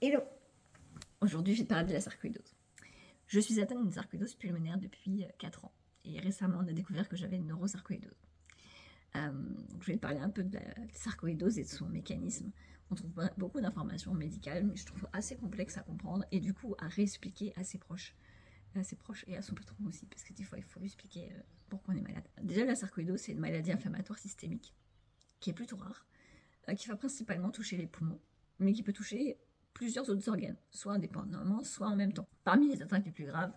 Hello! Aujourd'hui, je vais te parler de la sarcoïdose. Je suis atteinte d'une sarcoïdose pulmonaire depuis 4 ans. Et récemment, on a découvert que j'avais une neurosarcoïdose. Donc je vais te parler un peu de la sarcoïdose et de son mécanisme. On trouve beaucoup d'informations médicales, mais je trouve assez complexe à comprendre et du coup à réexpliquer à ses proches. À ses proches et à son patron aussi, parce que des fois, il faut lui expliquer pourquoi on est malade. Déjà, la sarcoïdose, c'est une maladie inflammatoire systémique qui est plutôt rare, qui va principalement toucher les poumons, mais qui peut toucher plusieurs autres organes, soit indépendamment, soit en même temps. Parmi les atteintes les plus graves,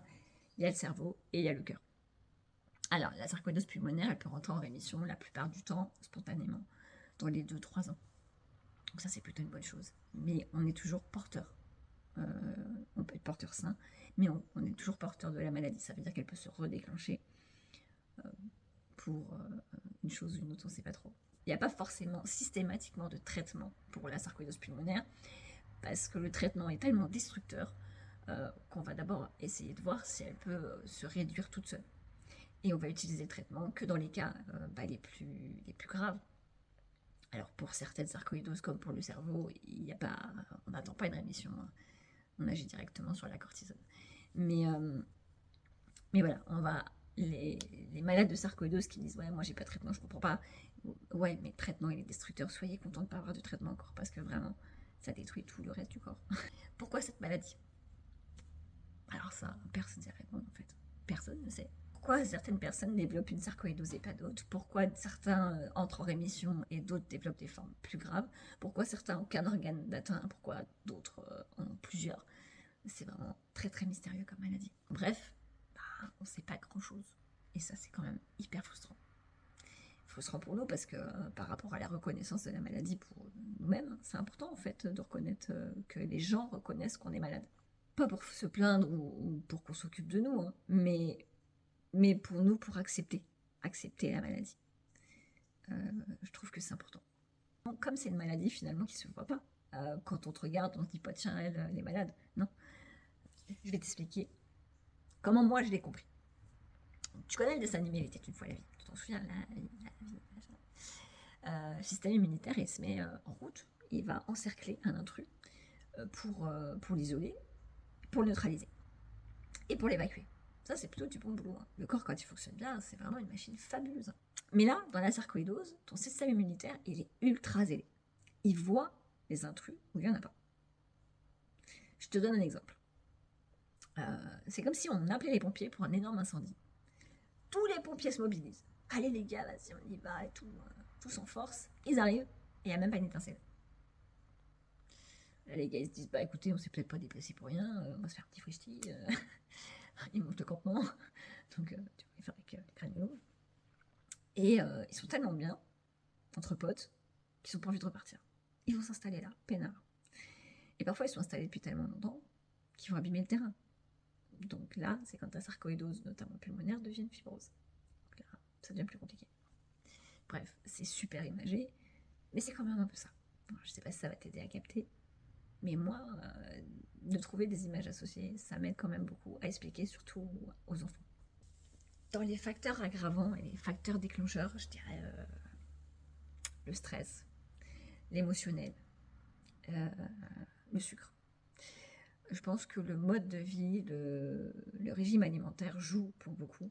il y a le cerveau et il y a le cœur. Alors, la sarcoïdose pulmonaire, elle peut rentrer en rémission la plupart du temps, spontanément, dans les 2-3 ans. Donc ça, c'est plutôt une bonne chose. Mais on est toujours porteur. Euh, on peut être porteur sain, mais on est toujours porteur de la maladie. Ça veut dire qu'elle peut se redéclencher pour une chose ou une autre, on ne sait pas trop. Il n'y a pas forcément systématiquement de traitement pour la sarcoïdose pulmonaire, parce que le traitement est tellement destructeur qu'on va d'abord essayer de voir si elle peut se réduire toute seule. Et on va utiliser le traitement que dans les cas les plus graves. Alors pour certaines sarcoïdoses comme pour le cerveau, on n'attend pas une rémission, hein. On agit directement sur la cortisone. Mais, euh, mais voilà, les malades de sarcoïdose qui disent ouais moi j'ai pas de traitement, je comprends pas. Ouais mais le traitement il est destructeur, soyez content de ne pas avoir de traitement encore parce que vraiment ça détruit tout le reste du corps. Pourquoi cette maladie? Alors ça, personne ne sait répondre en fait. Personne ne sait. Pourquoi certaines personnes développent une sarcoïdose et pas d'autres? Pourquoi certains entrent en rémission et d'autres développent des formes plus graves? Pourquoi certains n'ont qu'un organe d'atteint? Pourquoi d'autres en ont plusieurs? C'est vraiment très très mystérieux comme maladie. Bref, on ne sait pas grand chose. Et ça, c'est quand même hyper frustrant. Frustrant pour nous parce que par rapport à la reconnaissance de la maladie pour nous-mêmes, c'est important en fait de reconnaître que les gens reconnaissent qu'on est malade. Pas pour se plaindre ou pour qu'on s'occupe de nous, hein, mais pour nous, pour accepter la maladie. Je trouve que c'est important. Comme c'est une maladie finalement qui ne se voit pas, quand on te regarde, on ne se dit pas tiens, elle est malade. Non, je vais t'expliquer comment moi je l'ai compris. Tu connais le dessin animé, il était une fois la vie. Tu t'en souviens, la vie, le système immunitaire, il se met en route, il va encercler un intrus pour l'isoler, pour le neutraliser et pour l'évacuer. Ça, c'est plutôt du bon boulot, hein. Le corps, quand il fonctionne bien, c'est vraiment une machine fabuleuse. Mais là, dans la sarcoïdose, ton système immunitaire, il est ultra zélé. Il voit les intrus où il n'y en a pas. Je te donne un exemple. C'est comme si on appelait les pompiers pour un énorme incendie. Tous les pompiers se mobilisent. Allez les gars, vas-y, on y va et tout. Tous en force. Ils arrivent et il n'y a même pas une étincelle. Là, les gars, ils se disent, bah écoutez, on s'est peut-être pas déplacé pour rien, on va se faire un petit fristy. Ils montent le campement. Donc, tu vois, ils faire avec les granulos. Et ils sont tellement bien, entre potes, qu'ils n'ont pas envie de repartir. Ils vont s'installer là, peinard. Et parfois, ils sont installés depuis tellement longtemps qu'ils vont abîmer le terrain. Donc là, c'est quand ta sarcoïdose, notamment pulmonaire, devient une fibrose. Donc là, ça devient plus compliqué. Bref, c'est super imagé, mais c'est quand même un peu ça. Alors, je sais pas si ça va t'aider à capter, mais moi, de trouver des images associées, ça m'aide quand même beaucoup à expliquer, surtout aux enfants. Dans les facteurs aggravants et les facteurs déclencheurs, je dirais le stress, l'émotionnel, euh, le sucre. Je pense que le mode de vie, le régime alimentaire joue pour beaucoup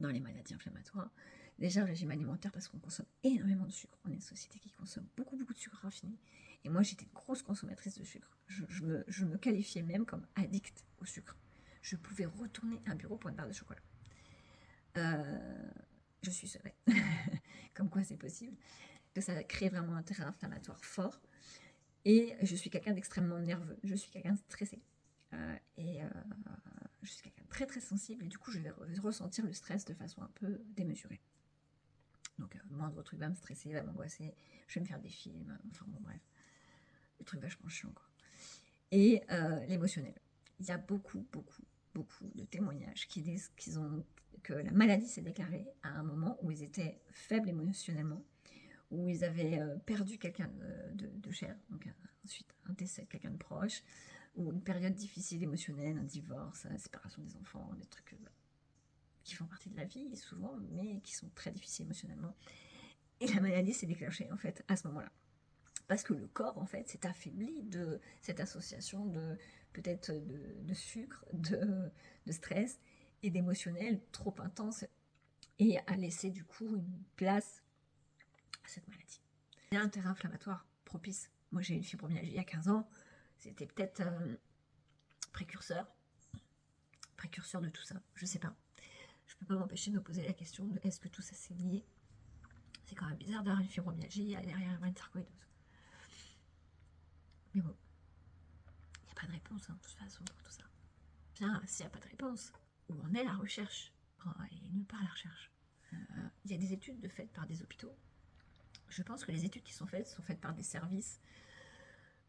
dans les maladies inflammatoires. Déjà, le régime alimentaire parce qu'on consomme énormément de sucre. On est une société qui consomme beaucoup, beaucoup de sucre raffiné. Et moi, j'étais une grosse consommatrice de sucre. Je me qualifiais même comme addict au sucre. Je pouvais retourner à un bureau pour une barre de chocolat. Je suis sevrée. Comme quoi c'est possible. Que ça crée vraiment un terrain inflammatoire fort. Et je suis quelqu'un d'extrêmement nerveux. Je suis quelqu'un de stressé. Et je suis quelqu'un de très très sensible. Et du coup, je vais ressentir le stress de façon un peu démesurée. Donc, le moindre truc va me stresser, va m'angoisser. Je vais me faire des films. Enfin, bon, bref. Des trucs vachement chiants, quoi. Et l'émotionnel. Il y a beaucoup, beaucoup, beaucoup de témoignages qui disent que la maladie s'est déclarée à un moment où ils étaient faibles émotionnellement, où ils avaient perdu quelqu'un de cher, donc ensuite un décès de quelqu'un de proche, ou une période difficile émotionnelle, un divorce, la séparation des enfants, des trucs qui font partie de la vie souvent, mais qui sont très difficiles émotionnellement. Et la maladie s'est déclenchée en fait à ce moment-là. parce que le corps, en fait, s'est affaibli de cette association de peut-être de sucre, de stress et d'émotionnel trop intense, et a laissé du coup une place à cette maladie. Il y a un terrain inflammatoire propice. Moi, j'ai eu une fibromyalgie il y a 15 ans, c'était peut-être précurseur de tout ça, je sais pas. Je peux pas m'empêcher de me poser la question de est-ce que tout ça c'est lié. C'est quand même bizarre d'avoir une fibromyalgie et derrière une sarcoïdose. Mais bon, il n'y a pas de réponse, hein, de toute façon, pour tout ça. Bien, s'il n'y a pas de réponse, où en est la recherche? Elle est nulle part, la recherche. Il y a des études faites par des hôpitaux. Je pense que les études qui sont faites par des services,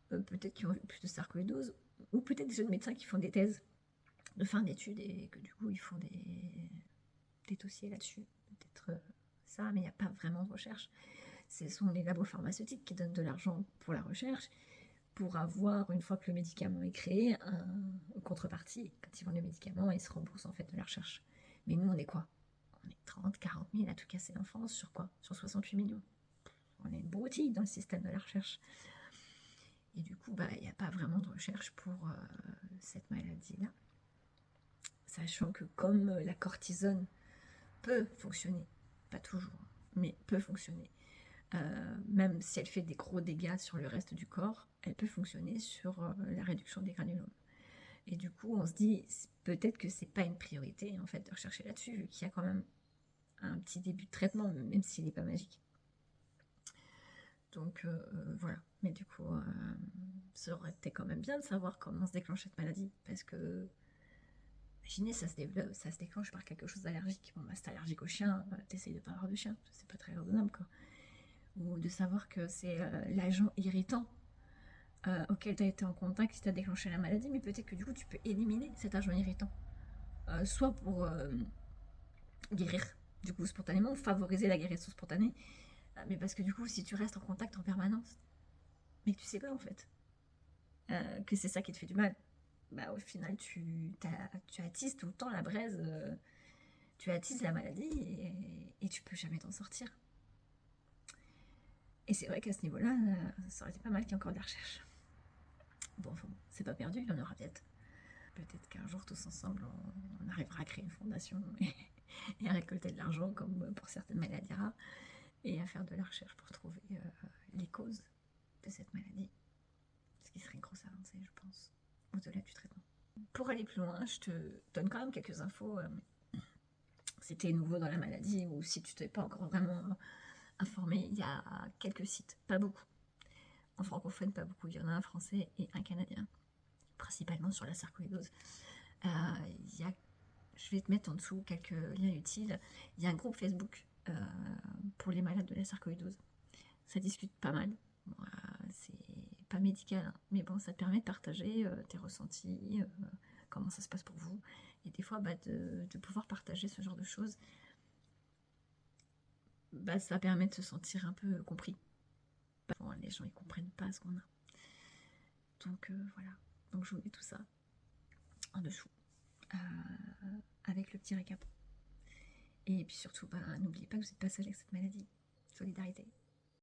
peut-être qui ont vu plus de sarcoïdose, ou peut-être des jeunes médecins qui font des thèses de fin d'études et que du coup ils font des dossiers là-dessus. Peut-être ça, mais il n'y a pas vraiment de recherche. Ce sont les labos pharmaceutiques qui donnent de l'argent pour la recherche, pour avoir, une fois que le médicament est créé, une contrepartie. Quand ils vendent le médicament, ils se remboursent en fait de la recherche. Mais nous, on est quoi? On est 30, 40 000 à tout casser en France, sur quoi? Sur 68 millions. On est une broutille dans le système de la recherche. Et du coup, il n'y a pas vraiment de recherche pour cette maladie-là. Sachant que comme la cortisone peut fonctionner, pas toujours, mais peut fonctionner, même si elle fait des gros dégâts sur le reste du corps, elle peut fonctionner sur la réduction des granulomes. Et du coup, on se dit, peut-être que c'est pas une priorité, en fait, de rechercher là-dessus, vu qu'il y a quand même un petit début de traitement, même s'il n'est pas magique. Donc, voilà. Mais du coup, ça aurait été quand même bien de savoir comment se déclenche cette maladie, parce que, imaginez, ça se déclenche par quelque chose d'allergique. Bon, c'est allergique au chien, t'essayes de pas avoir de chien, c'est pas très raisonnable, quoi. Ou de savoir que c'est l'agent irritant auquel tu as été en contact qui t'a déclenché la maladie, mais peut-être que du coup tu peux éliminer cet agent irritant. Soit pour guérir du coup spontanément, favoriser la guérison spontanée, mais parce que du coup si tu restes en contact en permanence, mais que tu sais pas en fait que c'est ça qui te fait du mal, au final tu attises tout le temps la braise, tu attises la maladie et tu peux jamais t'en sortir. Et c'est vrai qu'à ce niveau-là, ça aurait été pas mal qu'il y ait encore de la recherche. Bon, enfin, c'est pas perdu, il y en aura peut-être. Peut-être qu'un jour, tous ensemble, on arrivera à créer une fondation et à récolter de l'argent, comme pour certaines maladies rares, et à faire de la recherche pour trouver les causes de cette maladie. Ce qui serait une grosse avancée, je pense, au-delà du traitement. Pour aller plus loin, je te donne quand même quelques infos. Si tu es nouveau dans la maladie ou si tu t'es pas encore vraiment informé, il y a quelques sites, pas beaucoup. En francophone, pas beaucoup. Il y en a un français et un canadien, principalement sur la sarcoïdose. Je vais te mettre en dessous quelques liens utiles. Il y a un groupe Facebook pour les malades de la sarcoïdose. Ça discute pas mal. Bon, c'est pas médical, hein, mais bon, ça te permet de partager tes ressentis, comment ça se passe pour vous. Et des fois, de pouvoir partager ce genre de choses, ça permet de se sentir un peu compris. Bon, les gens, ils comprennent pas ce qu'on a. Donc voilà. Donc je vous mets tout ça en dessous, avec le petit récap. Et puis surtout, n'oubliez pas que vous êtes passager avec cette maladie. Solidarité.